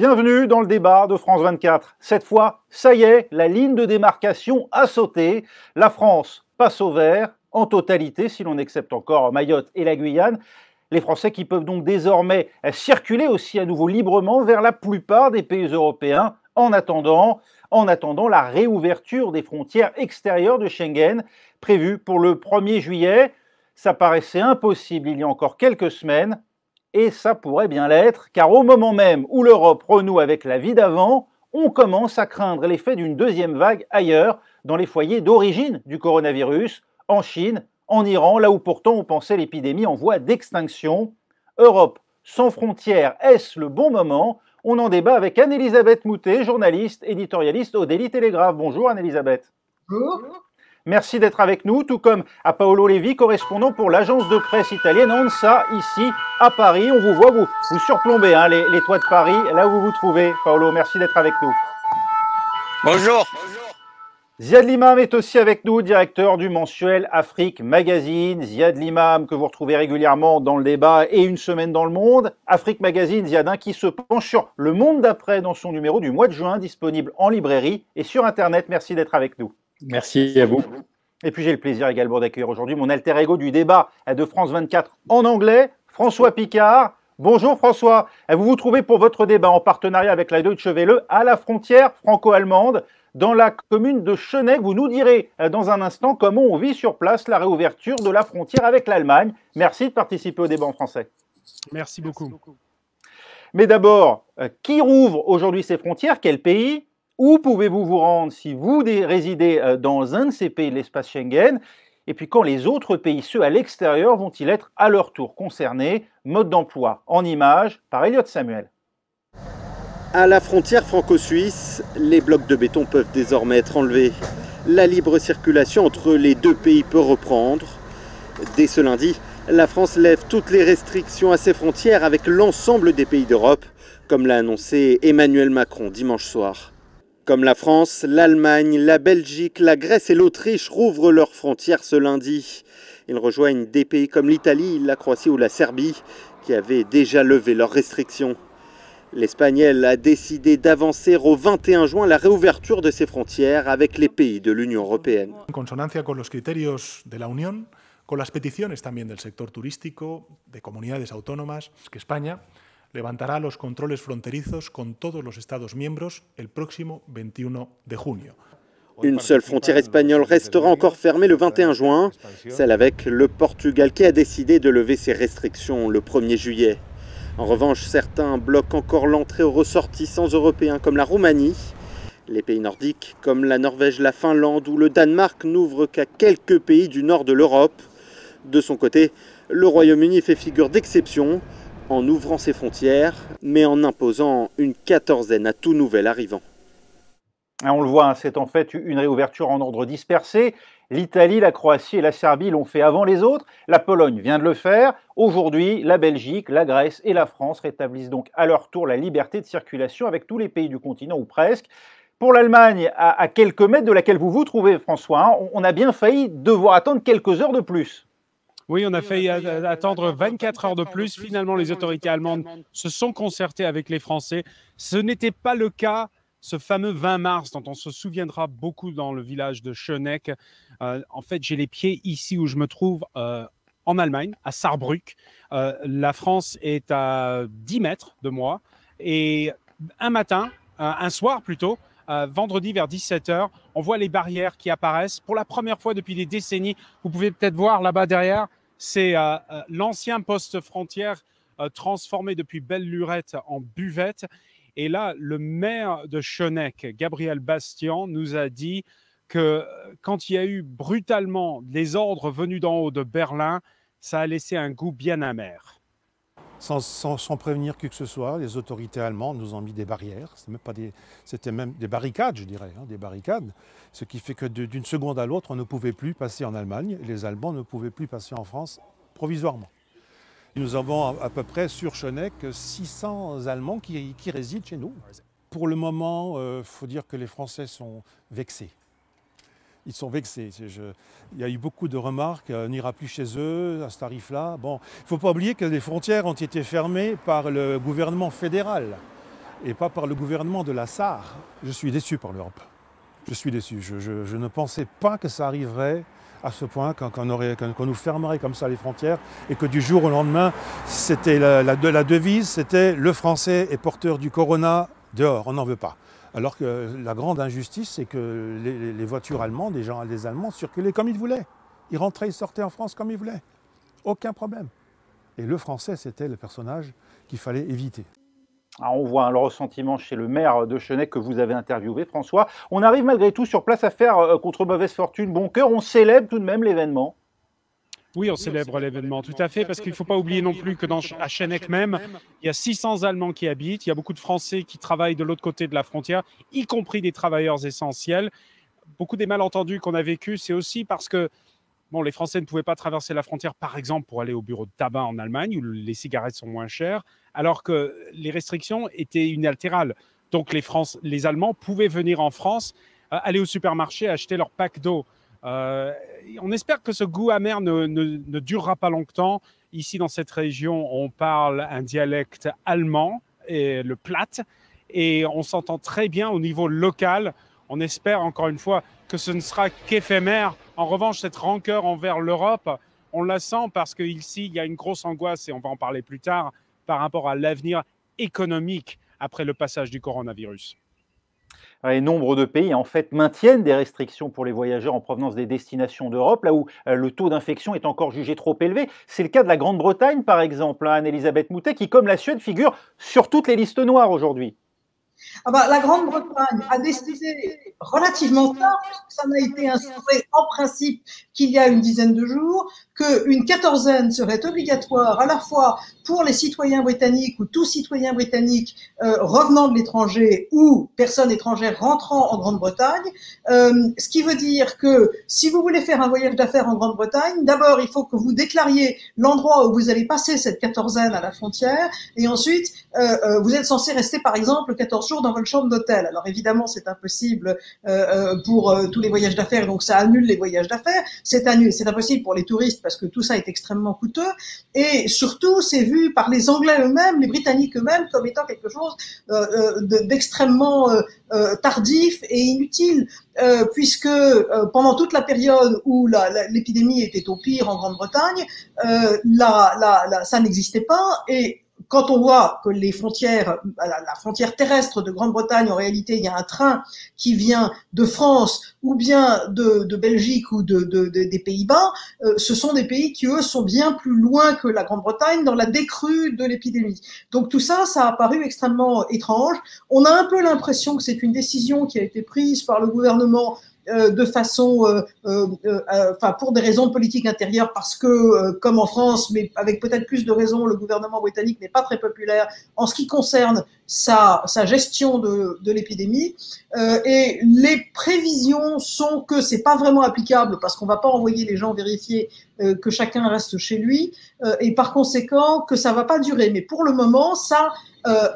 Bienvenue dans le débat de France 24. Cette fois, ça y est, la ligne de démarcation a sauté. La France passe au vert en totalité, si l'on accepte encore Mayotte et la Guyane. Les Français qui peuvent donc désormais circuler aussi à nouveau librement vers la plupart des pays européens en attendant la réouverture des frontières extérieures de Schengen prévue pour le 1er juillet. Ça paraissait impossible il y a encore quelques semaines. Et ça pourrait bien l'être, car au moment même où l'Europe renoue avec la vie d'avant, on commence à craindre l'effet d'une deuxième vague ailleurs, dans les foyers d'origine du coronavirus, en Chine, en Iran, là où pourtant on pensait l'épidémie en voie d'extinction. Europe sans frontières, est-ce le bon moment? On en débat avec Anne-Elisabeth Moutet, journaliste, éditorialiste au Daily Telegraph. Bonjour Anne-Elisabeth. Bonjour. Merci d'être avec nous, tout comme à Paolo Levi, correspondant pour l'agence de presse italienne ANSA, ici à Paris. On vous voit, vous surplombez les toits de Paris, là où vous vous trouvez. Paolo, merci d'être avec nous. Bonjour. Ziad Limam est aussi avec nous, directeur du mensuel Afrique Magazine. Ziad Limam, que vous retrouvez régulièrement dans le débat et Une semaine dans le monde. Afrique Magazine, Ziad, qui se penche sur le monde d'après dans son numéro du mois de juin, disponible en librairie et sur Internet. Merci d'être avec nous. Merci à vous. Et puis j'ai le plaisir également d'accueillir aujourd'hui mon alter ego du débat de France 24 en anglais, François Picard. Bonjour François, vous vous trouvez pour votre débat en partenariat avec la Deutsche Welle à la frontière franco-allemande dans la commune de Schöneck. Vous nous direz dans un instant comment on vit sur place la réouverture de la frontière avec l'Allemagne. Merci de participer au débat en français. Merci beaucoup. Mais d'abord, qui rouvre aujourd'hui ces frontières? Quel pays? Où pouvez-vous vous rendre si vous résidez dans un de ces pays de l'espace Schengen? Et puis quand les autres pays, ceux à l'extérieur, vont-ils être à leur tour concernés? Mode d'emploi en images par Elliot Samuel. À la frontière franco-suisse, les blocs de béton peuvent désormais être enlevés. La libre circulation entre les deux pays peut reprendre. Dès ce lundi, la France lève toutes les restrictions à ses frontières avec l'ensemble des pays d'Europe, comme l'a annoncé Emmanuel Macron dimanche soir. Comme la France, l'Allemagne, la Belgique, la Grèce et l'Autriche rouvrent leurs frontières ce lundi. Ils rejoignent des pays comme l'Italie, la Croatie ou la Serbie qui avaient déjà levé leurs restrictions. L'Espagne, elle, a décidé d'avancer au 21 juin la réouverture de ses frontières avec les pays de l'Union européenne. En consonancia con los criterios de la Unión, con las peticiones también del sector turístico, de comunidades autónomas, que España levantará los controles fronterizos con todos los Estados miembros el próximo 21 de junio. Une seule frontière espagnole restera encore fermée le 21 juin, celle avec le Portugal qui a décidé de lever ses restrictions le 1er juillet. En revanche, certains bloquent encore l'entrée aux ressortissants européens comme la Roumanie. Les pays nordiques comme la Norvège, la Finlande ou le Danemark n'ouvrent qu'à quelques pays du nord de l'Europe. De son côté, le Royaume-Uni fait figure d'exception en ouvrant ses frontières, mais en imposant une quatorzaine à tout nouvel arrivant. On le voit, c'est en fait une réouverture en ordre dispersé. L'Italie, la Croatie et la Serbie l'ont fait avant les autres. La Pologne vient de le faire. Aujourd'hui, la Belgique, la Grèce et la France rétablissent donc à leur tour la liberté de circulation avec tous les pays du continent, ou presque. Pour l'Allemagne, à quelques mètres de laquelle vous vous trouvez, François, on a bien failli devoir attendre quelques heures de plus. Oui, on a failli attendre 24 heures de plus. Finalement, les autorités allemandes se sont concertées avec les Français. Ce n'était pas le cas, ce fameux 20 mars, dont on se souviendra beaucoup dans le village de Schöneck. En fait, j'ai les pieds ici où je me trouve en Allemagne, à Saarbrück. La France est à 10 mètres de moi. Et un soir plutôt, vendredi vers 17h, on voit les barrières qui apparaissent. Pour la première fois depuis des décennies, vous pouvez peut-être voir là-bas derrière, c'est l'ancien poste frontière transformé depuis Belle-Lurette en buvette. Et là, le maire de Schöneck, Gabriel Bastian, nous a dit que quand il y a eu brutalement les ordres venus d'en haut de Berlin, ça a laissé un goût bien amer. Sans prévenir qui que ce soit, les autorités allemandes nous ont mis des barrières. C'était même des barricades, je dirais, des barricades. Ce qui fait que d'une seconde à l'autre, on ne pouvait plus passer en Allemagne et les Allemands ne pouvaient plus passer en France provisoirement. Nous avons à peu près sur Schöneck 600 Allemands qui résident chez nous. Pour le moment, il faut dire que les Français sont vexés. Ils sont vexés. Il y a eu beaucoup de remarques, on n'ira plus chez eux à ce tarif-là. Bon, il ne faut pas oublier que les frontières ont été fermées par le gouvernement fédéral. et pas par le gouvernement de la SAR. Je suis déçu par l'Europe. Je suis déçu. Je ne pensais pas que ça arriverait à ce point qu'on nous fermerait comme ça les frontières et que du jour au lendemain, c'était la devise, c'était le Français est porteur du corona, dehors, on n'en veut pas. Alors que la grande injustice, c'est que les voitures allemandes, les Allemands circulaient comme ils voulaient. Ils rentraient, ils sortaient en France comme ils voulaient. Aucun problème. Et le Français, c'était le personnage qu'il fallait éviter. Alors on voit le ressentiment chez le maire de Chennai que vous avez interviewé, François. On arrive malgré tout sur place à faire, contre mauvaise fortune, bon cœur. On célèbre tout de même l'événement. Oui, on célèbre l'événement, tout à fait, parce qu'il ne faut pas oublier non plus que à Chennai même, il y a 600 Allemands qui habitent, il y a beaucoup de Français qui travaillent de l'autre côté de la frontière, y compris des travailleurs essentiels. Beaucoup des malentendus qu'on a vécus, c'est aussi parce que bon, les Français ne pouvaient pas traverser la frontière, par exemple, pour aller au bureau de tabac en Allemagne, où les cigarettes sont moins chères, alors que les restrictions étaient unilatérales. Donc les Allemands pouvaient venir en France, aller au supermarché, acheter leur pack d'eau. On espère que ce goût amer ne durera pas longtemps. Ici, dans cette région, on parle un dialecte allemand, et le Platt, et on s'entend très bien au niveau local. On espère, encore une fois, que ce ne sera qu'éphémère. En revanche, cette rancœur envers l'Europe, on la sent parce qu'ici, il y a une grosse angoisse, et on va en parler plus tard, par rapport à l'avenir économique après le passage du coronavirus. Et nombre de pays, en fait, maintiennent des restrictions pour les voyageurs en provenance des destinations d'Europe, là où le taux d'infection est encore jugé trop élevé. C'est le cas de la Grande-Bretagne, par exemple, Anne-Elisabeth Moutet, qui, comme la Suède, figure sur toutes les listes noires aujourd'hui. Ah bah, la Grande-Bretagne a décidé relativement tard, puisque ça n'a été instauré en principe qu'il y a une dizaine de jours, qu'une quatorzaine serait obligatoire à la fois pour les citoyens britanniques ou tout citoyen britannique revenant de l'étranger ou personne étrangère rentrant en Grande-Bretagne, ce qui veut dire que si vous voulez faire un voyage d'affaires en Grande-Bretagne, d'abord il faut que vous déclariez l'endroit où vous allez passer cette quatorzaine à la frontière, et ensuite vous êtes censé rester par exemple 14 jours dans votre chambre d'hôtel. Alors évidemment c'est impossible pour tous les voyages d'affaires, donc ça annule les voyages d'affaires, c'est impossible pour les touristes parce que tout ça est extrêmement coûteux, et surtout c'est vu par les Anglais eux-mêmes, les Britanniques eux-mêmes, comme étant quelque chose d'extrêmement tardif et inutile, puisque pendant toute la période où l'épidémie était au pire en Grande-Bretagne, ça n'existait pas, et quand on voit que les frontières, la frontière terrestre de Grande-Bretagne, en réalité, il y a un train qui vient de France ou bien de Belgique ou des Pays-Bas, ce sont des pays qui, eux, sont bien plus loin que la Grande-Bretagne dans la décrue de l'épidémie. Donc tout ça, ça a paru extrêmement étrange. On a un peu l'impression que c'est une décision qui a été prise par le gouvernement de façon, pour des raisons de politique intérieure, parce que, comme en France, mais avec peut-être plus de raisons, le gouvernement britannique n'est pas très populaire en ce qui concerne sa gestion de l'épidémie, et les prévisions sont que c'est pas vraiment applicable parce qu'on va pas envoyer les gens vérifier que chacun reste chez lui, et par conséquent que ça va pas durer. Mais pour le moment, ça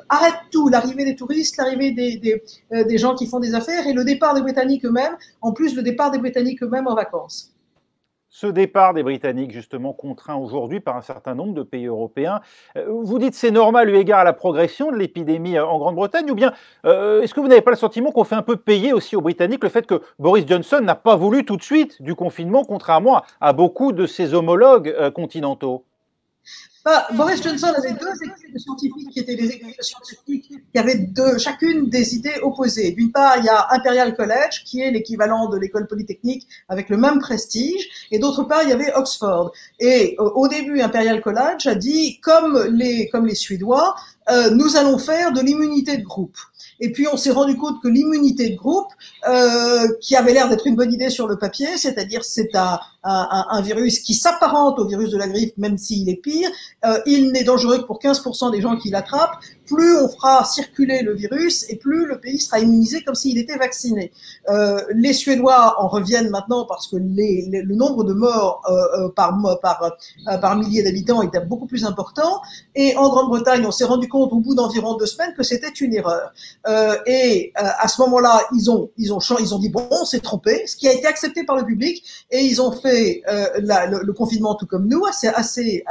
arrête tout, l'arrivée des touristes, l'arrivée des gens qui font des affaires et le départ des Britanniques eux-mêmes, en plus le départ des Britanniques eux-mêmes en vacances. Ce départ des Britanniques, justement, contraint aujourd'hui par un certain nombre de pays européens. Vous dites c'est normal eu égard à la progression de l'épidémie en Grande-Bretagne, ou bien est-ce que vous n'avez pas le sentiment qu'on fait un peu payer aussi aux Britanniques le fait que Boris Johnson n'a pas voulu tout de suite du confinement, contrairement à beaucoup de ses homologues continentaux? Boris Johnson avait deux équipes de scientifiques qui étaient des équipes de scientifiques qui avaient chacune des idées opposées. D'une part, il y a Imperial College, qui est l'équivalent de l'école polytechnique avec le même prestige, et d'autre part, il y avait Oxford. Et au début, Imperial College a dit, comme les Suédois, nous allons faire de l'immunité de groupe. Et puis on s'est rendu compte que l'immunité de groupe, qui avait l'air d'être une bonne idée sur le papier, c'est-à-dire c'est un virus qui s'apparente au virus de la grippe, même s'il est pire, il n'est dangereux que pour 15% des gens qui l'attrapent. Plus on fera circuler le virus et plus le pays sera immunisé comme s'il était vacciné. Les Suédois en reviennent maintenant parce que le nombre de morts par millier d'habitants était beaucoup plus important. Et en Grande-Bretagne, on s'est rendu compte au bout d'environ 2 semaines que c'était une erreur. À ce moment-là, ils ont dit bon, on s'est trompé, ce qui a été accepté par le public, et ils ont fait le confinement tout comme nous, assez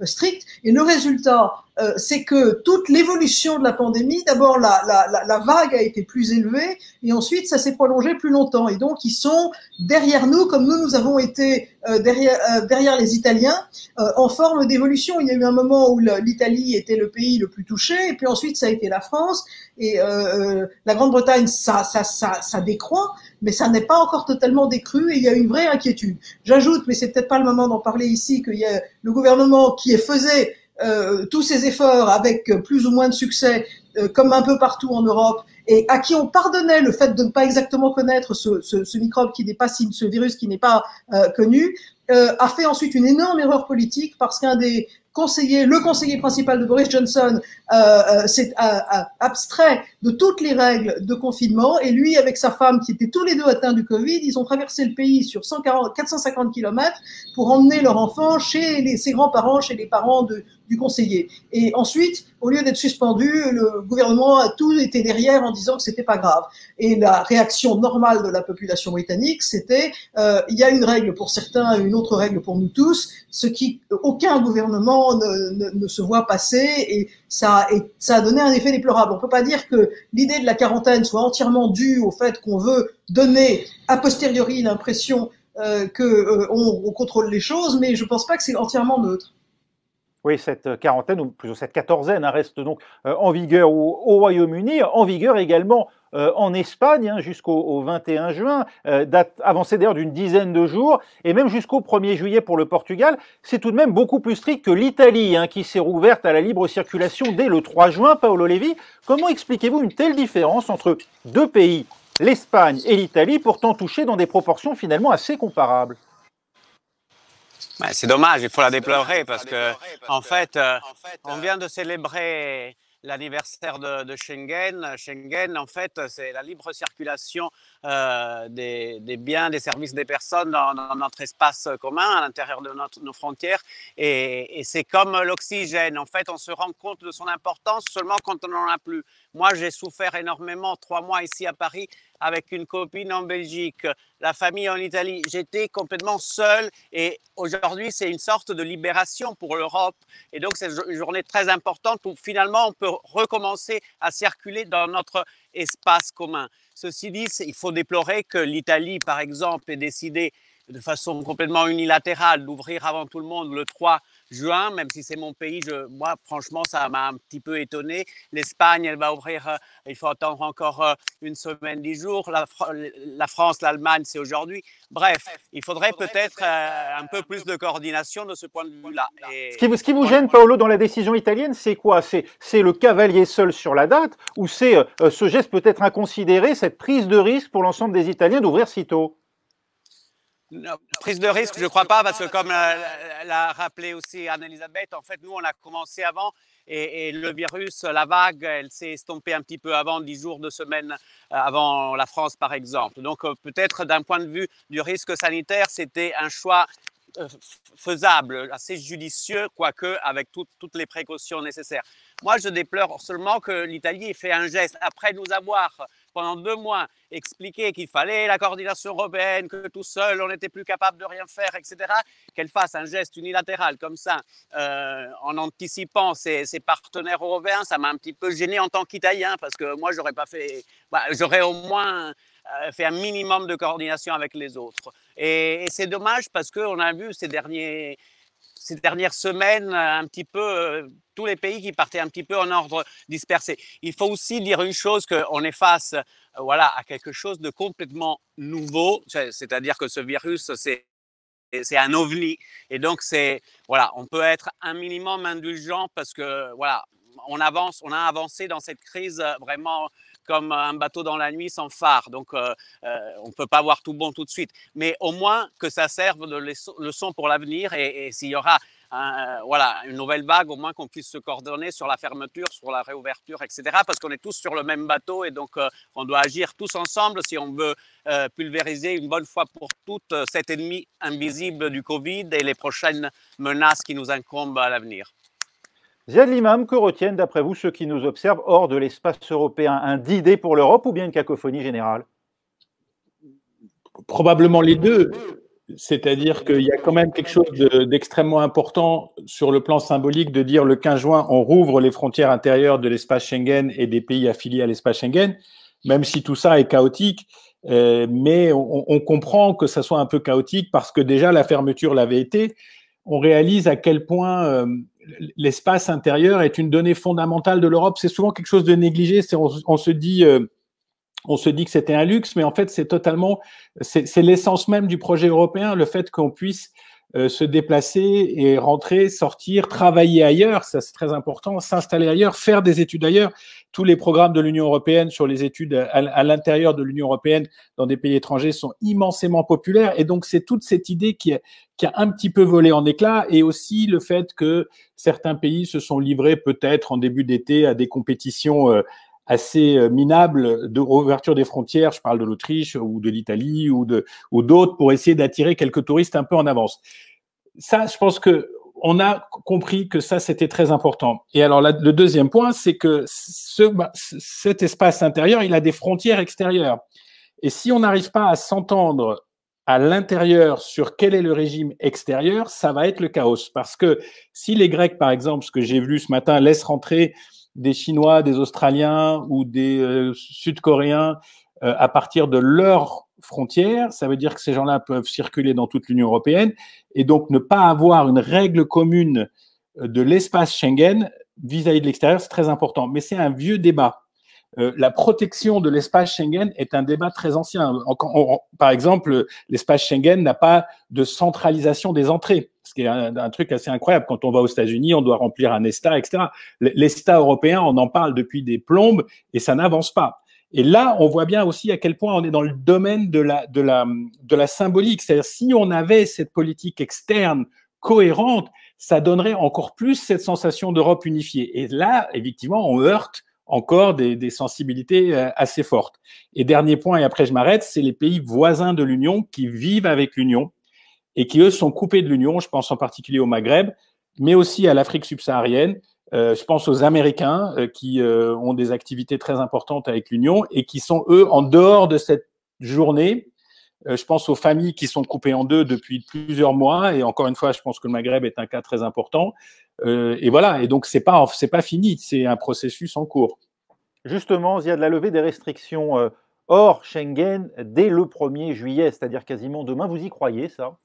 strict. Et le résultat, c'est que toute l'évolution de la pandémie, d'abord la vague a été plus élevée et ensuite ça s'est prolongé plus longtemps. Et donc ils sont derrière nous, comme nous avons été derrière les Italiens, en forme d'évolution. Il y a eu un moment où l'Italie était le pays le plus touché, et puis ensuite ça a été la France, et la Grande-Bretagne ça décroît, mais ça n'est pas encore totalement décru, et il y a une vraie inquiétude. J'ajoute, mais c'est peut-être pas le moment d'en parler ici, qu'il y a le gouvernement qui faisait tous ces efforts avec plus ou moins de succès, comme un peu partout en Europe, et à qui on pardonnait le fait de ne pas exactement connaître ce microbe qui n'est pas, ce virus qui n'est pas connu, a fait ensuite une énorme erreur politique, parce qu'un des conseillers, le conseiller principal de Boris Johnson, s'est abstrait de toutes les règles de confinement, et lui, avec sa femme, qui étaient tous les deux atteints du Covid, ils ont traversé le pays sur 450 km pour emmener leur enfant chez ses grands-parents, chez les parents du conseiller. Et ensuite, au lieu d'être suspendu, le gouvernement a tout été derrière en disant que c'était pas grave. Et la réaction normale de la population britannique, c'était il y a une règle pour certains, une autre règle pour nous tous, ce qui aucun gouvernement ne se voit passer, et ça a donné un effet déplorable. On peut pas dire que l'idée de la quarantaine soit entièrement due au fait qu'on veut donner a posteriori l'impression qu'on contrôle les choses, mais je pense pas que c'est entièrement neutre. Oui, cette quarantaine, ou plutôt cette quatorzaine, reste donc en vigueur au Royaume-Uni, en vigueur également en Espagne, jusqu'au 21 juin, date avancée d'ailleurs d'une dizaine de jours, et même jusqu'au 1er juillet pour le Portugal. C'est tout de même beaucoup plus strict que l'Italie, qui s'est rouverte à la libre circulation dès le 3 juin. Paolo Levi, comment expliquez-vous une telle différence entre deux pays, l'Espagne et l'Italie, pourtant touchés dans des proportions finalement assez comparables? C'est dommage, il faut la déplorer parce que, en fait, on vient de célébrer l'anniversaire de Schengen. Schengen, en fait, c'est la libre circulation des biens, des services, des personnes dans notre espace commun, à l'intérieur de nos frontières. Et c'est comme l'oxygène. En fait, on se rend compte de son importance seulement quand on n'en a plus. Moi, j'ai souffert énormément 3 mois ici à Paris avec une copine en Belgique, la famille en Italie. J'étais complètement seul, et aujourd'hui, c'est une sorte de libération pour l'Europe. Et donc, c'est une journée très importante où finalement, on peut recommencer à circuler dans notre espace commun. Ceci dit, il faut déplorer que l'Italie, par exemple, ait décidé de façon complètement unilatérale d'ouvrir avant tout le monde le 3 juin, même si c'est mon pays, moi franchement ça m'a un petit peu étonné. L'Espagne, elle va ouvrir, il faut attendre encore une semaine, 10 jours. La France, l'Allemagne, c'est aujourd'hui. Bref, il faudrait peut-être un peu plus de coordination de ce point de vue-là. Ce qui vous gêne, Paolo, dans la décision italienne, c'est quoi? C'est le cavalier seul sur la date, ou c'est ce geste peut-être inconsidéré, cette prise de risque pour l'ensemble des Italiens d'ouvrir si tôt? Prise de risque, je ne crois pas, parce que comme l'a rappelé aussi Anne-Elisabeth, en fait, nous, on a commencé avant, et le virus, la vague, elle s'est estompée un petit peu avant, 10 jours, 2 semaines avant la France, par exemple. Donc, peut-être d'un point de vue du risque sanitaire, c'était un choix faisable, assez judicieux, quoique avec toutes les précautions nécessaires. Moi, je déplore seulement que l'Italie ait fait un geste après nous avoir, pendant 2 mois, expliqué qu'il fallait la coordination européenne, que tout seul, on n'était plus capable de rien faire, etc. Qu'elle fasse un geste unilatéral comme ça, en anticipant ses partenaires européens, ça m'a un petit peu gêné en tant qu'Italien, parce que moi, j'aurais pas fait, j'aurais au moins fait un minimum de coordination avec les autres. Et c'est dommage, parce qu'on a vu ces dernières semaines, un petit peu, tous les pays qui partaient un petit peu en ordre dispersé. Il faut aussi dire une chose, qu'on est face à quelque chose de complètement nouveau, c'est-à-dire que ce virus, c'est un ovni. Et donc, on peut être un minimum indulgent, parce que on a avancé dans cette crise vraiment comme un bateau dans la nuit sans phare. Donc, on ne peut pas voir tout bon tout de suite. Mais au moins que ça serve de leçon pour l'avenir, et s'il y aura une nouvelle vague, au moins qu'on puisse se coordonner sur la fermeture, sur la réouverture, etc. Parce qu'on est tous sur le même bateau, et donc on doit agir tous ensemble si on veut pulvériser une bonne fois pour toutes cet ennemi invisible du Covid et les prochaines menaces qui nous incombent à l'avenir. Ziad Limam, que retiennent d'après vous ceux qui nous observent hors de l'espace européen? Un d'idées pour l'Europe, ou bien une cacophonie générale? Probablement les deux. C'est-à-dire qu'il y a quand même quelque chose d'extrêmement important sur le plan symbolique de dire le 15 juin, on rouvre les frontières intérieures de l'espace Schengen et des pays affiliés à l'espace Schengen, même si tout ça est chaotique. Mais on comprend que ça soit un peu chaotique parce que déjà la fermeture l'avait été. On réalise à quel point l'espace intérieur est une donnée fondamentale de l'Europe. C'est souvent quelque chose de négligé. On se dit que c'était un luxe, mais en fait, c'est l'essence même du projet européen, le fait qu'on puisse se déplacer et rentrer, sortir, travailler ailleurs, ça c'est très important, s'installer ailleurs, faire des études ailleurs. Tous les programmes de l'Union européenne sur les études à l'intérieur de l'Union européenne dans des pays étrangers sont immensément populaires. Et donc, c'est toute cette idée qui a un petit peu volé en éclats, et aussi le fait que certains pays se sont livrés peut-être en début d'été à des compétitions assez minable de réouverture des frontières, je parle de l'Autriche ou de l'Italie ou d'autres, pour essayer d'attirer quelques touristes un peu en avance. Ça, je pense que on a compris que ça, c'était très important. Et alors, le deuxième point, c'est que cet espace intérieur, il a des frontières extérieures. Et si on n'arrive pas à s'entendre à l'intérieur sur quel est le régime extérieur, ça va être le chaos. Parce que si les Grecs, par exemple, ce que j'ai vu ce matin, laissent rentrer des Chinois, des Australiens ou des Sud-Coréens à partir de leurs frontières, ça veut dire que ces gens-là peuvent circuler dans toute l'Union européenne, et donc ne pas avoir une règle commune de l'espace Schengen vis-à-vis de l'extérieur, c'est très important. Mais c'est un vieux débat. La protection de l'espace Schengen est un débat très ancien. Par exemple, l'espace Schengen n'a pas de centralisation des entrées, ce qui est un truc assez incroyable. Quand on va aux États-Unis, on doit remplir un ESTA, etc. L'ESTA européen, on en parle depuis des plombes et ça n'avance pas. Et là, on voit bien aussi à quel point on est dans le domaine de la symbolique. C'est-à-dire, si on avait cette politique externe cohérente, ça donnerait encore plus cette sensation d'Europe unifiée. Et là, effectivement, on heurte encore des sensibilités assez fortes. Et dernier point, et après je m'arrête, c'est les pays voisins de l'Union qui vivent avec l'Union et qui, eux, sont coupés de l'Union. Je pense en particulier au Maghreb, mais aussi à l'Afrique subsaharienne. Je pense aux Américains qui ont des activités très importantes avec l'Union et qui sont, eux, en dehors de cette journée. Je pense aux familles qui sont coupées en deux depuis plusieurs mois. Et encore une fois, je pense que le Maghreb est un cas très important. Et voilà. Et donc, c'est pas fini. C'est un processus en cours. Justement, Ziad, la levée des restrictions hors Schengen dès le 1er juillet, c'est-à-dire quasiment demain. Vous y croyez, ça?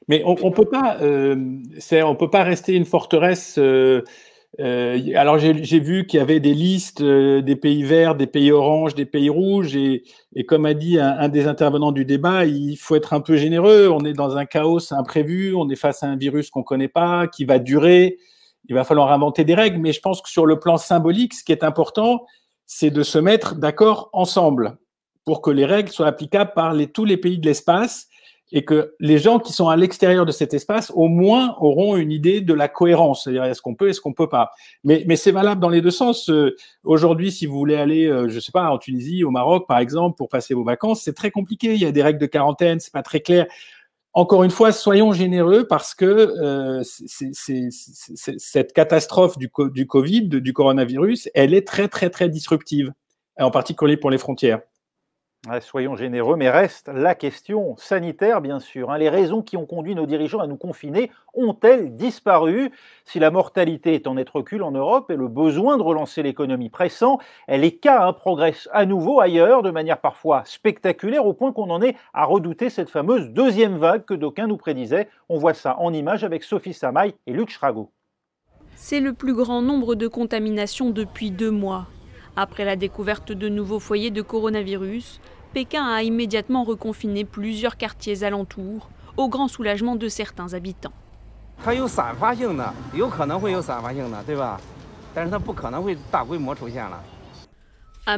Mais on peut pas rester une forteresse. Alors j'ai vu qu'il y avait des listes des pays verts, des pays oranges, des pays rouges, et comme a dit un des intervenants du débat, il faut être un peu généreux. On est dans un chaos imprévu, on est face à un virus qu'on connaît pas, qui va durer. Il va falloir inventer des règles, mais je pense que sur le plan symbolique, ce qui est important, c'est de se mettre d'accord ensemble pour que les règles soient applicables par tous les pays de l'espace, et que les gens qui sont à l'extérieur de cet espace, au moins, auront une idée de la cohérence. C'est-à-dire, est-ce qu'on peut, est-ce qu'on peut pas. Mais c'est valable dans les deux sens. Aujourd'hui, si vous voulez aller, je sais pas, en Tunisie, au Maroc, par exemple, pour passer vos vacances, c'est très compliqué. Il y a des règles de quarantaine, c'est pas très clair. Encore une fois, soyons généreux parce que cette catastrophe du Covid, du coronavirus, elle est très, très, très disruptive, en particulier pour les frontières. Ouais, soyons généreux, mais reste la question sanitaire, bien sûr. Les raisons qui ont conduit nos dirigeants à nous confiner ont-elles disparu? Si la mortalité est en net recul en Europe et le besoin de relancer l'économie pressant, les cas progressent à nouveau ailleurs, de manière parfois spectaculaire, au point qu'on en est à redouter cette fameuse deuxième vague que d'aucuns nous prédisaient. On voit ça en images avec Sophie Samaï et Luc Schrago. C'est le plus grand nombre de contaminations depuis 2 mois. Après la découverte de nouveaux foyers de coronavirus, Pékin a immédiatement reconfiné plusieurs quartiers alentours, au grand soulagement de certains habitants. À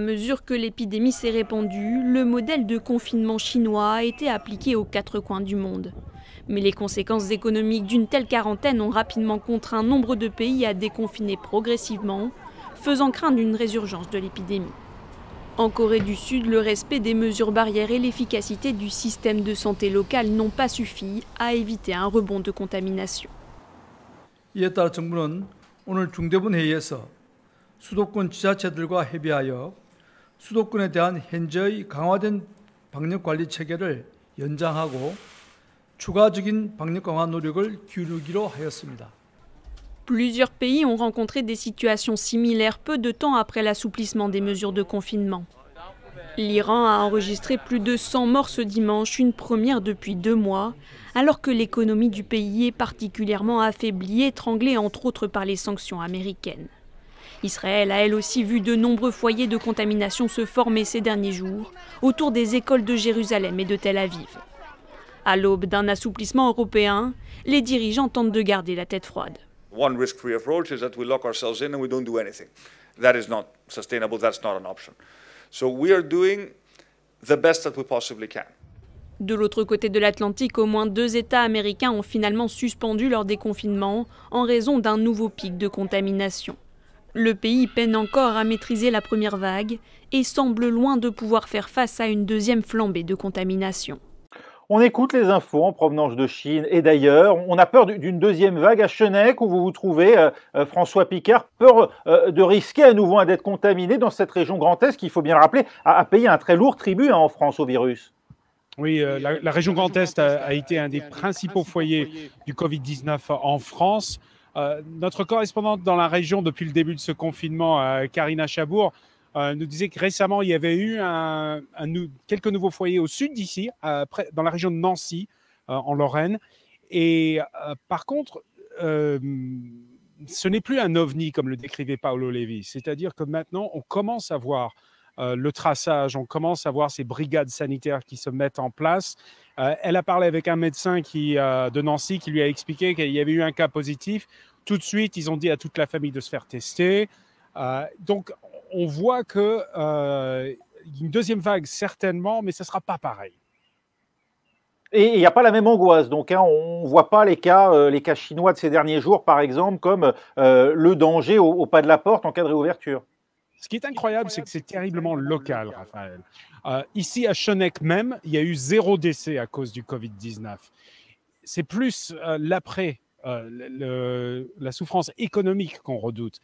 mesure que l'épidémie s'est répandue, le modèle de confinement chinois a été appliqué aux 4 coins du monde. Mais les conséquences économiques d'une telle quarantaine ont rapidement contraint nombre de pays à déconfiner progressivement, faisant craindre une résurgence de l'épidémie. En Corée du Sud, le respect des mesures barrières et l'efficacité du système de santé local n'ont pas suffi à éviter un rebond de contamination. 이에 따라 정부는 오늘 중대본 회의에서 수도권 지자체들과 협의하여 수도권에 대한 현재의 강화된 방역 관리 체계를 연장하고 추가적인 방역 강화 노력을 기울이기로 하였습니다. Plusieurs pays ont rencontré des situations similaires peu de temps après l'assouplissement des mesures de confinement. L'Iran a enregistré plus de 100 morts ce dimanche, une première depuis 2 mois, alors que l'économie du pays est particulièrement affaiblie, étranglée entre autres par les sanctions américaines. Israël a elle aussi vu de nombreux foyers de contamination se former ces derniers jours autour des écoles de Jérusalem et de Tel Aviv. À l'aube d'un assouplissement européen, les dirigeants tentent de garder la tête froide. One risk-free approach is that we lock ourselves in and we don't do anything. That is not sustainable, that's not an option. So we are doing the best that we possibly can. De l'autre côté de l'Atlantique, au moins 2 États américains ont finalement suspendu leur déconfinement en raison d'un nouveau pic de contamination. Le pays peine encore à maîtriser la première vague et semble loin de pouvoir faire face à une deuxième flambée de contamination. On écoute les infos en provenance de Chine et d'ailleurs. On a peur d'une deuxième vague à Chenec où vous vous trouvez, François Picard, peur de risquer à nouveau d'être contaminé dans cette région Grand Est qui, il faut bien le rappeler, a payé un très lourd tribut en France au virus. Oui, la région Grand Est a été un des principaux foyers du Covid-19 en France. Notre correspondante dans la région depuis le début de ce confinement, Karina Chabour, nous disait que récemment, il y avait eu quelques nouveaux foyers au sud d'ici, dans la région de Nancy, en Lorraine. Et par contre, ce n'est plus un ovni, comme le décrivait Paolo Levi. C'est-à-dire que maintenant, on commence à voir le traçage, on commence à voir ces brigades sanitaires qui se mettent en place. Elle a parlé avec un médecin de Nancy qui lui a expliqué qu'il y avait eu un cas positif. Tout de suite, ils ont dit à toute la famille de se faire tester. Donc, on voit que une deuxième vague, certainement, mais ce ne sera pas pareil. Et il n'y a pas la même angoisse. Donc, on ne voit pas les cas chinois de ces derniers jours, par exemple, comme le danger au pas de la porte en cas de réouverture. Ce qui est incroyable, c'est que c'est terriblement local, Raphaël. Ici, à Chenec même, il y a eu 0 décès à cause du Covid-19. C'est plus l'après, la souffrance économique qu'on redoute.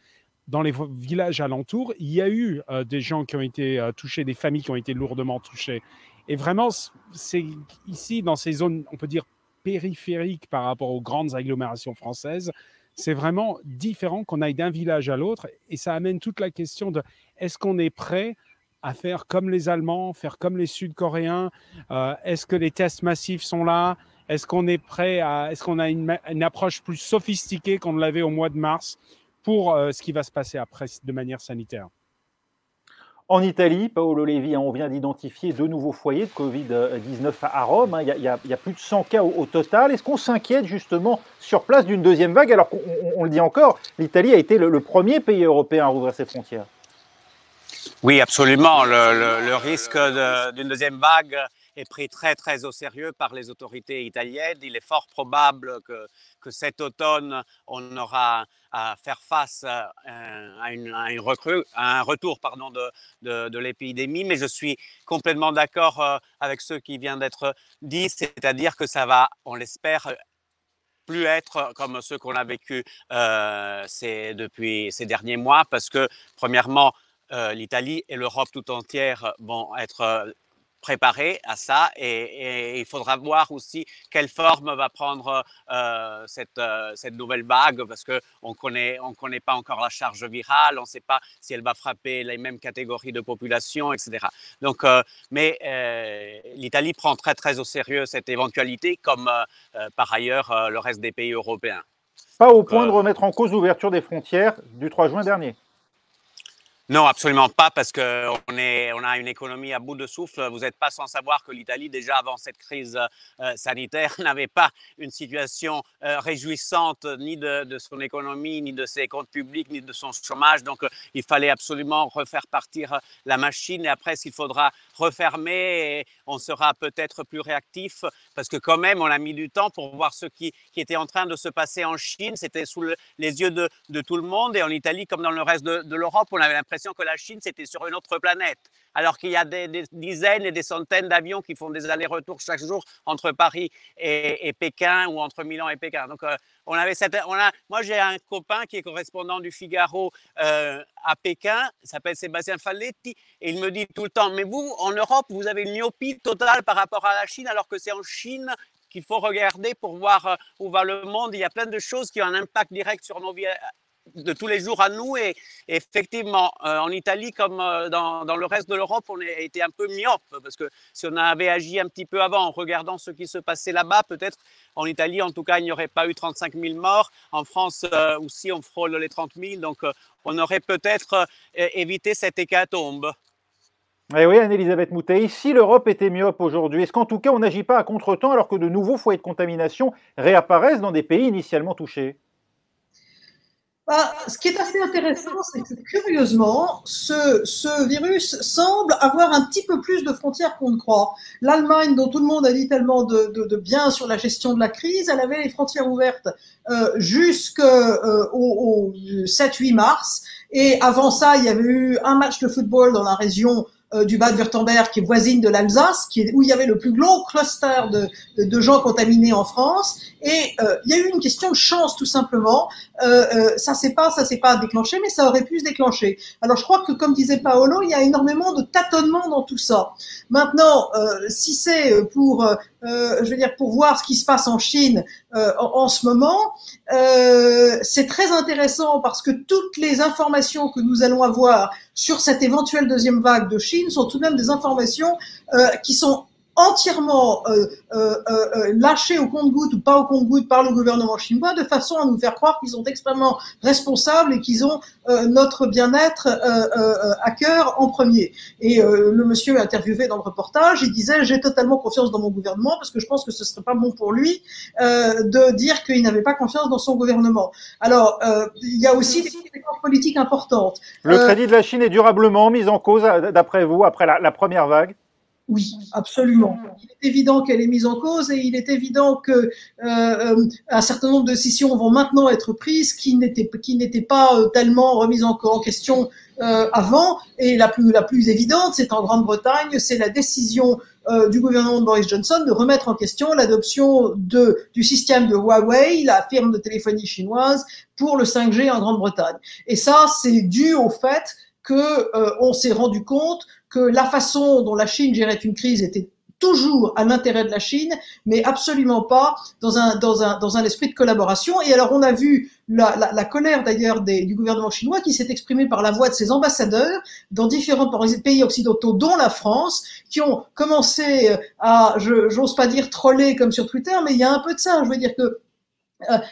Dans les villages alentours, il y a eu des gens qui ont été touchés, des familles qui ont été lourdement touchées. Et vraiment, c'est ici, dans ces zones, on peut dire, périphériques par rapport aux grandes agglomérations françaises, c'est vraiment différent qu'on aille d'un village à l'autre. Et ça amène toute la question de est-ce qu'on est prêt à faire comme les Allemands, faire comme les Sud-Coréens? Est-ce que les tests massifs sont là? Est-ce qu'on est prêt est-ce qu'on a une approche plus sophistiquée qu'on l'avait au mois de mars pour ce qui va se passer après de manière sanitaire? En Italie, Paolo Levi, on vient d'identifier 2 nouveaux foyers de Covid-19 à Rome. Il y a plus de 100 cas au total. Est-ce qu'on s'inquiète justement sur place d'une deuxième vague alors qu'on le dit encore, l'Italie a été le premier pays européen à rouvrir ses frontières? Oui, absolument. Le risque d'une deuxième vague est pris très très au sérieux par les autorités italiennes. Il est fort probable que cet automne, on aura à faire face à un retour de l'épidémie. Mais je suis complètement d'accord avec ce qui vient d'être dit, c'est-à-dire que ça va, on l'espère, plus être comme ce qu'on a vécu depuis ces derniers mois, parce que premièrement, l'Italie et l'Europe tout entière vont être préparés à ça et il faudra voir aussi quelle forme va prendre cette nouvelle vague parce qu'on connaît pas encore la charge virale, on ne sait pas si elle va frapper les mêmes catégories de population, etc. Donc, mais l'Italie prend très très au sérieux cette éventualité comme par ailleurs le reste des pays européens. Pas au point de remettre en cause l'ouverture des frontières du 3 juin dernier. Non, absolument pas, parce qu'on a une économie à bout de souffle. Vous n'êtes pas sans savoir que l'Italie, déjà avant cette crise sanitaire, n'avait pas une situation réjouissante ni de son économie, ni de ses comptes publics, ni de son chômage. Donc, il fallait absolument refaire partir la machine. Et après, s'il faudra refermer, on sera peut-être plus réactif, parce que quand même, on a mis du temps pour voir ce qui était en train de se passer en Chine. C'était sous les yeux de tout le monde. Et en Italie, comme dans le reste de l'Europe, on avait l'impression que la Chine, c'était sur une autre planète, alors qu'il y a des dizaines et des centaines d'avions qui font des allers-retours chaque jour entre Paris et Pékin ou entre Milan et Pékin. Donc, moi, j'ai un copain qui est correspondant du Figaro à Pékin, il s'appelle Sébastien Falletti, et il me dit tout le temps, mais vous, en Europe, vous avez une myopie totale par rapport à la Chine, alors que c'est en Chine qu'il faut regarder pour voir où va le monde. Il y a plein de choses qui ont un impact direct sur nos vies de tous les jours à nous. Et effectivement, en Italie, comme dans le reste de l'Europe, on a été un peu myope. Parce que si on avait agi un petit peu avant en regardant ce qui se passait là-bas, peut-être en Italie, en tout cas, il n'y aurait pas eu 35 000 morts. En France aussi, on frôle les 30 000. Donc, on aurait peut-être évité cette hécatombe. Eh oui, Anne-Elisabeth Moutet, si l'Europe était myope aujourd'hui, est-ce qu'en tout cas on n'agit pas à contre-temps alors que de nouveaux foyers de contamination réapparaissent dans des pays initialement touchés? Ce qui est assez intéressant, c'est que curieusement, ce virus semble avoir un petit peu plus de frontières qu'on ne croit. L'Allemagne, dont tout le monde a dit tellement de bien sur la gestion de la crise, elle avait les frontières ouvertes jusqu'au 7-8 mars. Et avant ça, il y avait eu un match de football dans la région du Bade-Württemberg, qui est voisine de l'Alsace, où il y avait le plus gros cluster de gens contaminés en France. Et il y a eu une question de chance, tout simplement. Ça s'est pas déclenché, mais ça aurait pu se déclencher. Alors, je crois que, comme disait Paolo, il y a énormément de tâtonnements dans tout ça. Maintenant, si c'est pour voir ce qui se passe en Chine en ce moment, c'est très intéressant parce que toutes les informations que nous allons avoir sur cette éventuelle deuxième vague de Chine sont tout de même des informations qui sont entièrement lâchés au compte-gouttes ou pas au compte-gouttes par le gouvernement chinois, de façon à nous faire croire qu'ils sont extrêmement responsables et qu'ils ont notre bien-être à cœur en premier. Et le monsieur interviewé dans le reportage, il disait « J'ai totalement confiance dans mon gouvernement parce que je pense que ce serait pas bon pour lui de dire qu'il n'avait pas confiance dans son gouvernement. » Alors, il y a aussi des conséquences politiques importantes. Le crédit de la Chine est durablement mis en cause, d'après vous, après la première vague? Oui, absolument. Il est évident qu'elle est mise en cause et il est évident que un certain nombre de décisions vont maintenant être prises qui n'étaient pas tellement remises en question avant. Et la plus évidente, c'est en Grande-Bretagne, c'est la décision du gouvernement de Boris Johnson de remettre en question l'adoption du système de Huawei, la firme de téléphonie chinoise, pour le 5G en Grande-Bretagne. Et ça, c'est dû au fait que on s'est rendu compte que la façon dont la Chine gérait une crise était toujours à l'intérêt de la Chine, mais absolument pas dans un esprit de collaboration. Et alors on a vu la colère d'ailleurs du gouvernement chinois qui s'est exprimée par la voix de ses ambassadeurs dans différents pays occidentaux, dont la France, qui ont commencé à, j'ose pas dire troller comme sur Twitter, mais il y a un peu de ça. Je veux dire que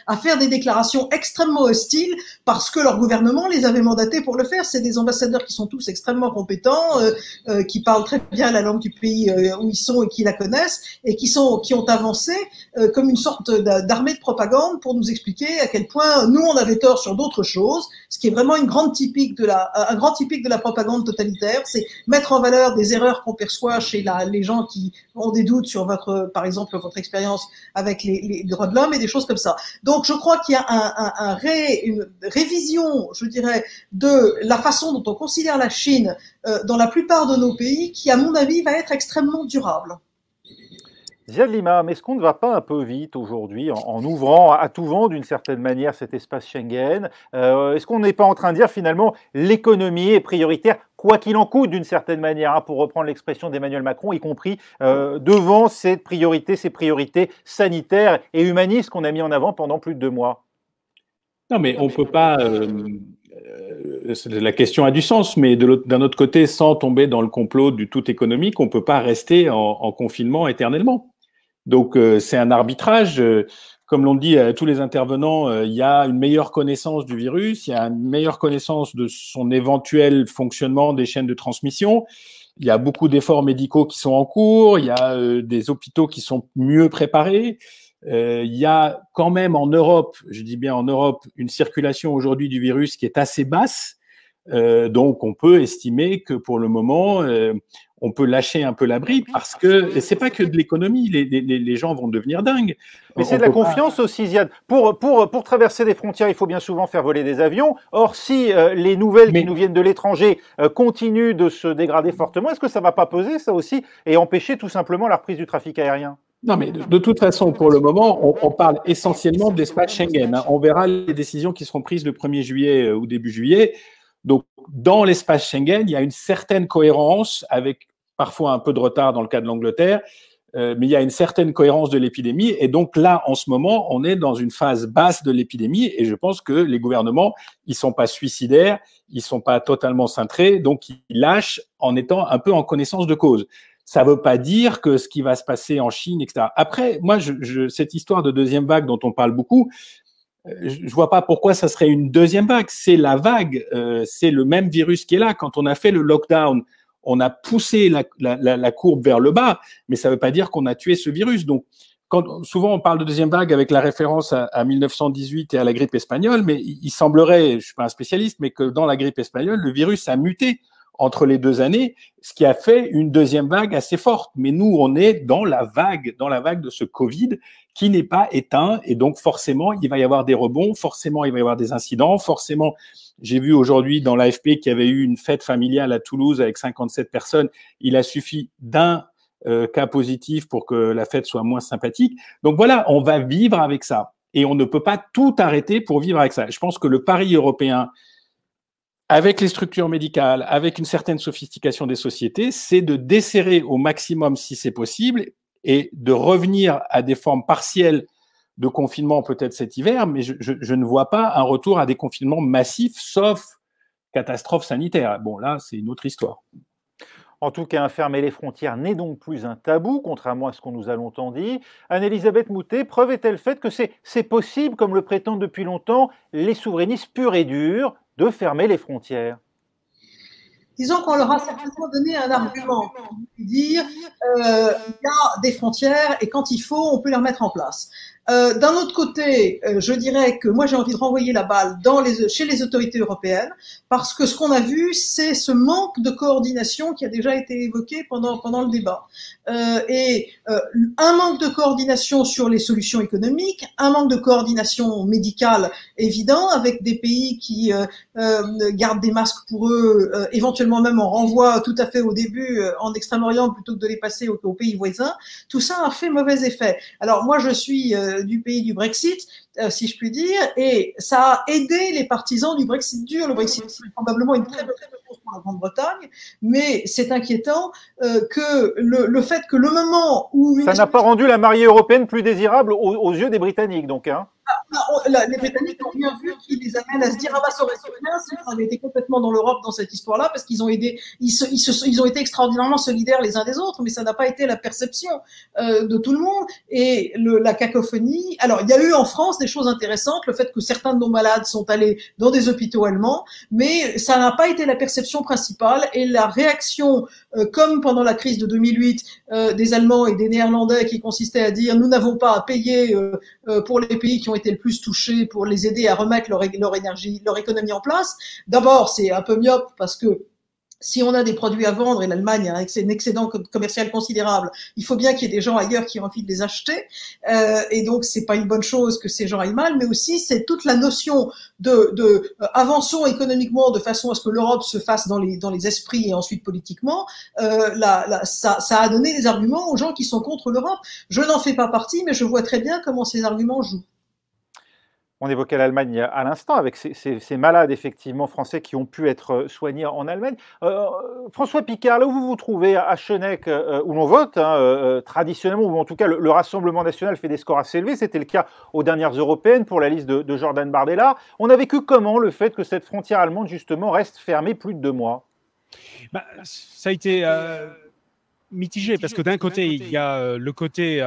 à faire des déclarations extrêmement hostiles parce que leur gouvernement les avait mandatés pour le faire. C'est des ambassadeurs qui sont tous extrêmement compétents, qui parlent très bien la langue du pays où ils sont et qui la connaissent, et qui ont avancé comme une sorte d'armée de propagande pour nous expliquer à quel point nous on avait tort sur d'autres choses, ce qui est vraiment un grand typique de la propagande totalitaire, c'est mettre en valeur des erreurs qu'on perçoit chez les gens qui ont des doutes sur par exemple votre expérience avec les droits de l'homme et des choses comme ça. Donc, je crois qu'il y a une révision, je dirais, de la façon dont on considère la Chine dans la plupart de nos pays, qui, à mon avis, va être extrêmement durable. Ziad Limam, est-ce qu'on ne va pas un peu vite aujourd'hui en ouvrant à tout vent d'une certaine manière cet espace Schengen? Est-ce qu'on n'est pas en train de dire finalement l'économie est prioritaire, quoi qu'il en coûte d'une certaine manière, hein, pour reprendre l'expression d'Emmanuel Macron, y compris devant ces priorités sanitaires et humanistes qu'on a mis en avant pendant plus de 2 mois? Non, mais on ne peut pas... la question a du sens, mais d'un autre côté, sans tomber dans le complot du tout économique, on ne peut pas rester en confinement éternellement. Donc, c'est un arbitrage. Comme l'ont dit tous les intervenants, il y a une meilleure connaissance du virus, il y a une meilleure connaissance de son éventuel fonctionnement des chaînes de transmission. Il y a beaucoup d'efforts médicaux qui sont en cours, il y a des hôpitaux qui sont mieux préparés. Il y a quand même en Europe, je dis bien en Europe, une circulation aujourd'hui du virus qui est assez basse. Donc, on peut estimer que pour le moment, on peut lâcher un peu la bride parce que c'est pas que de l'économie, les gens vont devenir dingues. Mais c'est de la confiance aussi, Ziad. Pour traverser des frontières, il faut bien souvent faire voler des avions. Or, si les nouvelles qui nous viennent de l'étranger continuent de se dégrader fortement, est-ce que ça ne va pas peser, ça aussi, et empêcher tout simplement la reprise du trafic aérien? Non, mais de toute façon, pour le moment, on parle essentiellement de l'espace Schengen. On verra les décisions qui seront prises le 1er juillet ou début juillet. Donc, dans l'espace Schengen, il y a une certaine cohérence, avec parfois un peu de retard dans le cas de l'Angleterre, mais il y a une certaine cohérence de l'épidémie. Et donc là, en ce moment, on est dans une phase basse de l'épidémie. Et je pense que les gouvernements, ils sont pas suicidaires, ils sont pas totalement cintrés, donc ils lâchent en étant un peu en connaissance de cause. Ça ne veut pas dire que ce qui va se passer en Chine, etc. Après, moi, cette histoire de deuxième vague dont on parle beaucoup, je vois pas pourquoi ça serait une deuxième vague. C'est la vague, c'est le même virus qui est là. Quand on a fait le lockdown, on a poussé la courbe vers le bas, mais ça ne veut pas dire qu'on a tué ce virus. Donc, souvent on parle de deuxième vague avec la référence à 1918 et à la grippe espagnole, mais il semblerait, je suis pas un spécialiste, mais que dans la grippe espagnole, le virus a muté entre les 2 années, ce qui a fait une deuxième vague assez forte. Mais nous, on est dans la vague de ce Covid qui n'est pas éteint. Et donc, forcément, il va y avoir des rebonds, forcément, il va y avoir des incidents, forcément, j'ai vu aujourd'hui dans l'AFP qu'il y avait eu une fête familiale à Toulouse avec 57 personnes. Il a suffi d'un cas positif pour que la fête soit moins sympathique. Donc voilà, on va vivre avec ça. Et on ne peut pas tout arrêter pour vivre avec ça. Je pense que le pari européen, avec les structures médicales, avec une certaine sophistication des sociétés, c'est de desserrer au maximum si c'est possible et de revenir à des formes partielles de confinement peut-être cet hiver, mais je ne vois pas un retour à des confinements massifs, sauf catastrophe sanitaire. Bon, là, c'est une autre histoire. En tout cas, fermer les frontières n'est donc plus un tabou, contrairement à ce qu'on nous a longtemps dit. Anne-Elisabeth Moutet, preuve est-elle le fait que c'est possible, comme le prétendent depuis longtemps les souverainistes purs et durs, de fermer les frontières? Disons qu'on leur a certainement donné un argument, dire il y a des frontières et quand il faut, on peut les remettre en place. D'un autre côté, je dirais que moi j'ai envie de renvoyer la balle chez les autorités européennes, parce que ce qu'on a vu, c'est ce manque de coordination qui a déjà été évoqué pendant le débat. Un manque de coordination sur les solutions économiques, un manque de coordination médicale évident, avec des pays qui gardent des masques pour eux, éventuellement même en renvoient tout à fait au début en Extrême-Orient plutôt que de les passer aux pays voisins. Tout ça a fait mauvais effet. Alors moi je suis du pays du Brexit, si je puis dire, et ça a aidé les partisans du Brexit dur. Le Brexit c'est probablement une très bonne chose pour la Grande-Bretagne, mais c'est inquiétant que le fait que le moment où... Ça n'a pas rendu la mariée européenne plus désirable aux yeux des Britanniques, donc, hein. Les Britanniques ont bien vu qui les amène à se dire ah bah ça aurait été bien si on avait été complètement dans l'Europe dans cette histoire-là, parce qu'ils ont aidé, ils ont été extraordinairement solidaires les uns des autres, mais ça n'a pas été la perception de tout le monde. Et la cacophonie. Alors il y a eu en France des choses intéressantes, le fait que certains de nos malades sont allés dans des hôpitaux allemands, mais ça n'a pas été la perception principale. Et la réaction, comme pendant la crise de 2008, des Allemands et des Néerlandais, qui consistait à dire nous n'avons pas à payer pour les pays qui ont été le plus touchés pour les aider à remettre leur énergie, leur économie en place. D'abord, c'est un peu myope parce que si on a des produits à vendre et l'Allemagne a un excédent commercial considérable, il faut bien qu'il y ait des gens ailleurs qui aient envie de les acheter. Et donc, c'est pas une bonne chose que ces gens aillent mal, mais aussi c'est toute la notion de avançons économiquement de façon à ce que l'Europe se fasse dans les esprits et ensuite politiquement. Ça a donné des arguments aux gens qui sont contre l'Europe. Je n'en fais pas partie, mais je vois très bien comment ces arguments jouent. On évoquait l'Allemagne à l'instant, avec ces malades effectivement français qui ont pu être soignés en Allemagne. François Picard, là où vous vous trouvez, à Schöneck, où l'on vote traditionnellement, ou en tout cas le Rassemblement national fait des scores assez élevés, c'était le cas aux dernières européennes pour la liste de Jordan Bardella. On a vécu comment le fait que cette frontière allemande justement reste fermée plus de 2 mois? Ça a été mitigé, parce que d'un côté, il y a le côté...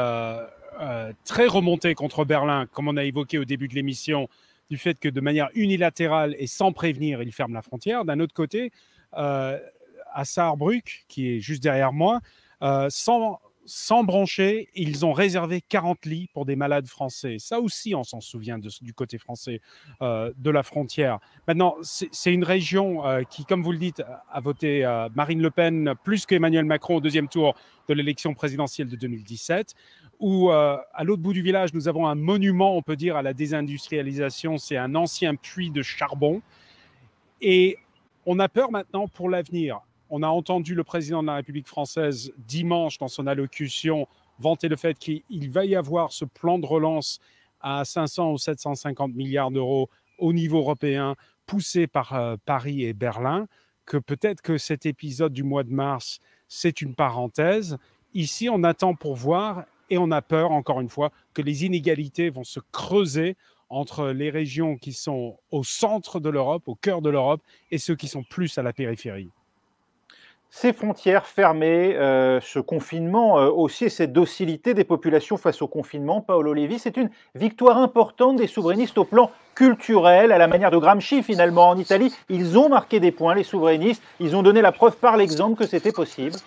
très remonté contre Berlin, comme on a évoqué au début de l'émission, du fait que de manière unilatérale et sans prévenir, il ferme la frontière. D'un autre côté, à Saarbrück, qui est juste derrière moi, sans brancher, ils ont réservé 40 lits pour des malades français. Ça aussi, on s'en souvient du côté français de la frontière. Maintenant, c'est une région qui, comme vous le dites, a voté Marine Le Pen plus qu'Emmanuel Macron au 2e tour de l'élection présidentielle de 2017, où à l'autre bout du village, nous avons un monument, on peut dire, à la désindustrialisation. C'est un ancien puits de charbon. Et on a peur maintenant pour l'avenir. On a entendu le président de la République française dimanche dans son allocution vanter le fait qu'il va y avoir ce plan de relance à 500 ou 750 milliards d'euros au niveau européen, poussé par Paris et Berlin, que peut-être que cet épisode du mois de mars, c'est une parenthèse, Ici, on attend pour voir et on a peur, encore une fois, que les inégalités vont se creuser entre les régions qui sont au centre de l'Europe, au cœur de l'Europe, et ceux qui sont plus à la périphérie. Ces frontières fermées, ce confinement aussi et cette docilité des populations face au confinement, Paolo Levi, c'est une victoire importante des souverainistes au plan culturel, à la manière de Gramsci finalement en Italie. Ils ont marqué des points, les souverainistes, ils ont donné la preuve par l'exemple que c'était possible.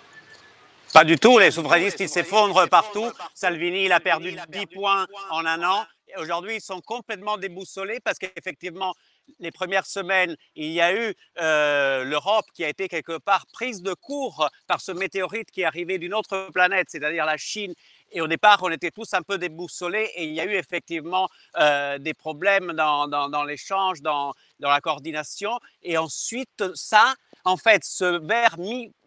Pas du tout, les souverainistes, ils s'effondrent partout. Salvini, il a perdu 10 points en un an. Aujourd'hui, ils sont complètement déboussolés parce qu'effectivement, les premières semaines, il y a eu l'Europe qui a été quelque part prise de court par ce météorite qui est arrivé d'une autre planète, c'est-à-dire la Chine. Et au départ, on était tous un peu déboussolés et il y a eu effectivement des problèmes dans l'échange, dans la coordination. Et ensuite, ça, en fait, ce verre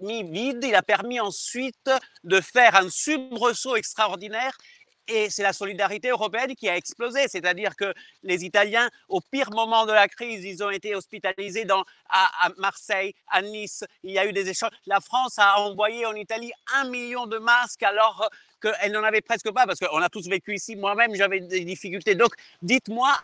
mi-vide, il a permis ensuite de faire un soubresaut extraordinaire. Et c'est la solidarité européenne qui a explosé. C'est-à-dire que les Italiens, au pire moment de la crise, ils ont été hospitalisés à Marseille, à Nice. Il y a eu des échanges. La France a envoyé en Italie 1 million de masques alors qu'elle n'en avait presque pas, parce qu'on a tous vécu ici. Moi-même, j'avais des difficultés. Donc, dites-moi,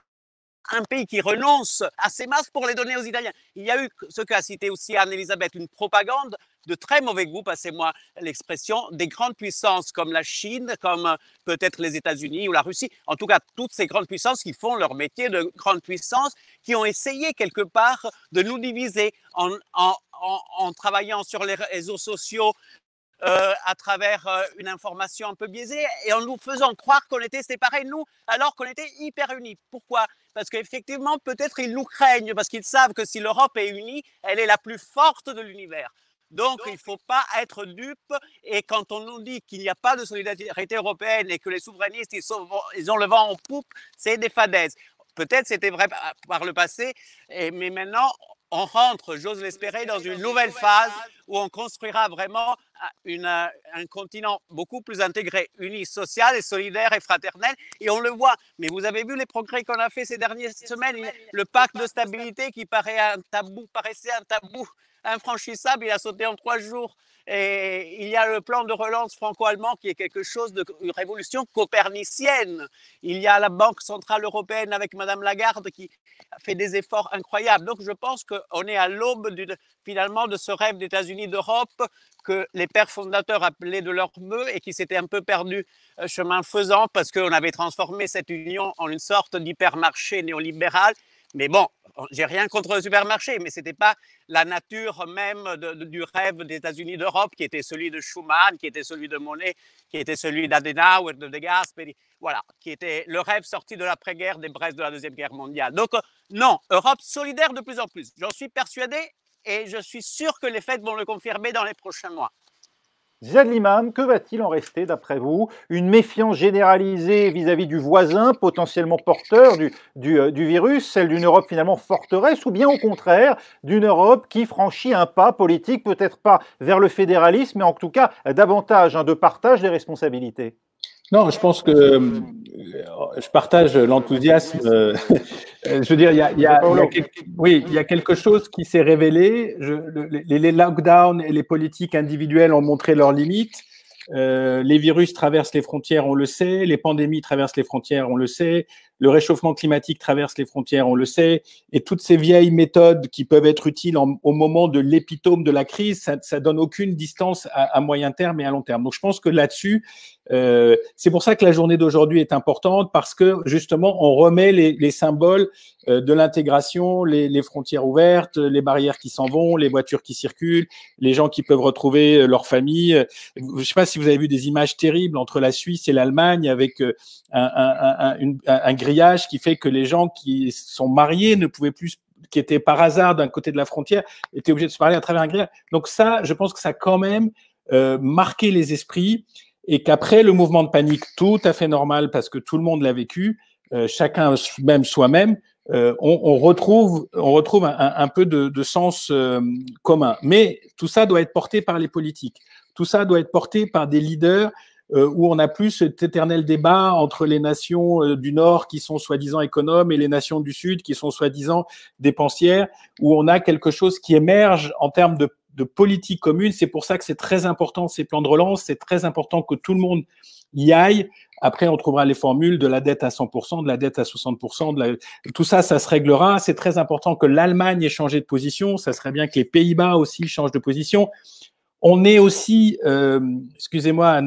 un pays qui renonce à ces masques pour les donner aux Italiens. Il y a eu ce qu'a cité aussi Anne-Elisabeth, une propagande de très mauvais goût, passez-moi l'expression, des grandes puissances comme la Chine, comme peut-être les États-Unis ou la Russie, en tout cas toutes ces grandes puissances qui font leur métier de grandes puissances, qui ont essayé quelque part de nous diviser en travaillant sur les réseaux sociaux, à travers une information un peu biaisée et en nous faisant croire qu'on était séparés, nous, alors qu'on était hyper unis. Pourquoi? Parce qu'effectivement, peut-être ils nous craignent, parce qu'ils savent que si l'Europe est unie, elle est la plus forte de l'univers. Donc, il ne faut pas être dupe. Et quand on nous dit qu'il n'y a pas de solidarité européenne et que les souverainistes, ils ont le vent en poupe, c'est des fadaises. Peut-être c'était vrai par le passé, mais maintenant, on rentre, j'ose l'espérer, dans une nouvelle phase où on construira vraiment un continent beaucoup plus intégré, uni, social et solidaire et fraternel. Et on le voit. Mais vous avez vu les progrès qu'on a fait ces dernières semaines. Le pacte de stabilité qui paraissait un tabou infranchissable, il a sauté en 3 jours. Et il y a le plan de relance franco-allemand qui est quelque chose d'une révolution copernicienne. Il y a la Banque centrale européenne avec Madame Lagarde qui fait des efforts incroyables. Donc je pense qu'on est à l'aube finalement de ce rêve d'États-Unis d'Europe que les pères fondateurs appelaient de leur vœu et qui s'était un peu perdu chemin faisant parce qu'on avait transformé cette union en une sorte d'hypermarché néolibéral. Mais bon, j'ai rien contre le supermarché, mais ce n'était pas la nature même du rêve des États-Unis d'Europe, qui était celui de Schuman, qui était celui de Monnet, qui était celui d'Adenauer, de Gasperi, voilà, qui était le rêve sorti de l'après-guerre des Brest de la Deuxième Guerre mondiale. Donc non, Europe solidaire de plus en plus. J'en suis persuadé et je suis sûr que les faits vont le confirmer dans les prochains mois. Ziad Limam, que va-t-il en rester d'après vous? Une méfiance généralisée vis-à-vis du voisin potentiellement porteur du virus, celle d'une Europe finalement forteresse, ou bien au contraire d'une Europe qui franchit un pas politique, peut-être pas vers le fédéralisme, mais en tout cas davantage de partage des responsabilités? Non, je pense que je partage l'enthousiasme. Je veux dire, il y a quelque chose qui s'est révélé. Les lockdowns et les politiques individuelles ont montré leurs limites. Les virus traversent les frontières, on le sait. Les pandémies traversent les frontières, on le sait. Le réchauffement climatique traverse les frontières, on le sait. Et toutes ces vieilles méthodes qui peuvent être utiles au moment de l'épitome de la crise, ça donne aucune distance à moyen terme et à long terme. Donc, je pense que là-dessus, c'est pour ça que la journée d'aujourd'hui est importante, parce que justement, on remet les symboles de l'intégration, les frontières ouvertes, les barrières qui s'en vont, les voitures qui circulent, les gens qui peuvent retrouver leur famille. Je ne sais pas si vous avez vu des images terribles entre la Suisse et l'Allemagne avec un grillage qui fait que les gens qui sont mariés ne pouvaient plus, qui étaient par hasard d'un côté de la frontière, étaient obligés de se parler à travers un grillage. Donc ça, je pense que ça a quand même marqué les esprits, et qu'après le mouvement de panique tout à fait normal, parce que tout le monde l'a vécu, chacun même soi-même, on retrouve un peu de sens commun. Mais tout ça doit être porté par les politiques. Tout ça doit être porté par des leaders où on n'a plus cet éternel débat entre les nations du Nord qui sont soi-disant économes et les nations du Sud qui sont soi-disant dépensières, où on a quelque chose qui émerge en termes de de politique commune. C'est pour ça que c'est très important, ces plans de relance. C'est très important que tout le monde y aille. Après, on trouvera les formules de la dette à 100%, de la dette à 60%. Tout ça, ça se réglera. C'est très important que l'Allemagne ait changé de position. Ça serait bien que les Pays-Bas aussi changent de position. On est aussi, excusez-moi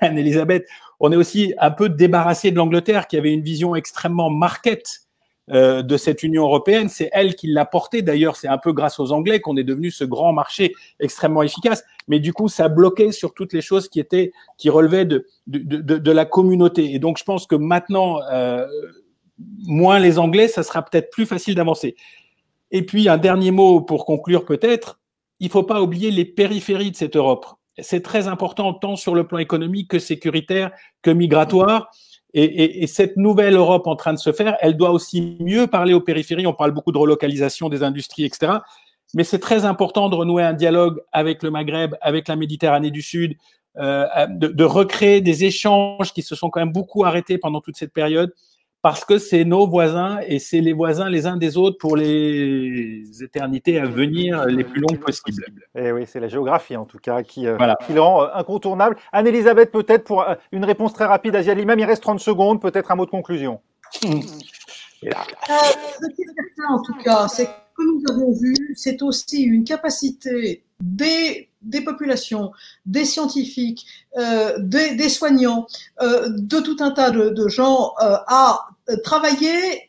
Anne-Elisabeth, on est aussi un peu débarrassé de l'Angleterre qui avait une vision extrêmement market de cette Union européenne. C'est elle qui l'a portée. D'ailleurs, c'est un peu grâce aux Anglais qu'on est devenu ce grand marché extrêmement efficace. Mais du coup, ça bloquait sur toutes les choses qui relevaient de la communauté. Et donc, je pense que maintenant, moins les Anglais, ça sera peut-être plus facile d'avancer. Et puis, un dernier mot pour conclure peut-être. Il ne faut pas oublier les périphéries de cette Europe. C'est très important tant sur le plan économique que sécuritaire, que migratoire. Et cette nouvelle Europe en train de se faire, elle doit aussi mieux parler aux périphéries. On parle beaucoup de relocalisation des industries, etc. Mais c'est très important de renouer un dialogue avec le Maghreb, avec la Méditerranée du Sud, de recréer des échanges qui se sont quand même beaucoup arrêtés pendant toute cette période. Parce que c'est nos voisins et c'est les voisins les uns des autres pour les éternités à venir les plus longues possibles. Et oui, c'est la géographie en tout cas qui le rend incontournable. Anne-Elisabeth, peut-être pour une réponse très rapide, Asia Limam, il reste 30 secondes, peut-être un mot de conclusion. Ce qui est certain en tout cas, c'est que nous avons vu, c'est aussi une capacité des populations, des scientifiques, des soignants, de tout un tas de gens à travailler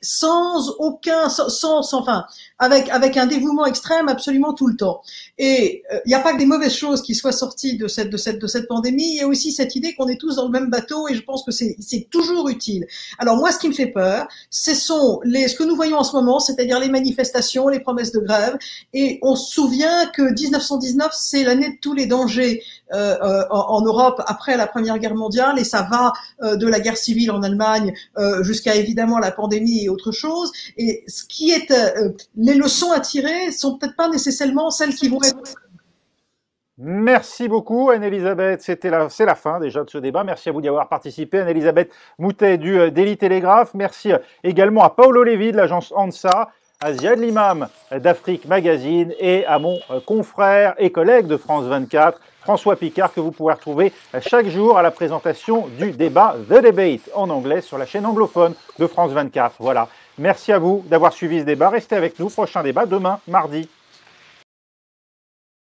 avec un dévouement extrême absolument tout le temps. Et il n'y a pas que des mauvaises choses qui soient sorties de cette pandémie. Il y a aussi cette idée qu'on est tous dans le même bateau et je pense que c'est toujours utile. Alors moi, ce qui me fait peur, ce que nous voyons en ce moment, c'est-à-dire les manifestations, les promesses de grève. Et on se souvient que 1919, c'est l'année de tous les dangers en Europe après la Première Guerre mondiale et ça va de la guerre civile en Allemagne jusqu'à évidemment la pandémie et autre chose. Et ce qui est les leçons à tirer sont peut-être pas nécessairement celles qui vont être. Merci beaucoup Anne-Elisabeth, c'est la fin déjà de ce débat. Merci à vous d'y avoir participé. Anne-Elisabeth Moutet du Daily Telegraph. Merci également à Paolo Levi de l'agence ANSA, à Ziad Limam d'Afrique Magazine et à mon confrère et collègue de France 24, François Picard, que vous pouvez retrouver chaque jour à la présentation du débat The Debate en anglais sur la chaîne anglophone de France 24. Voilà. Merci à vous d'avoir suivi ce débat. Restez avec nous. Prochain débat demain, mardi.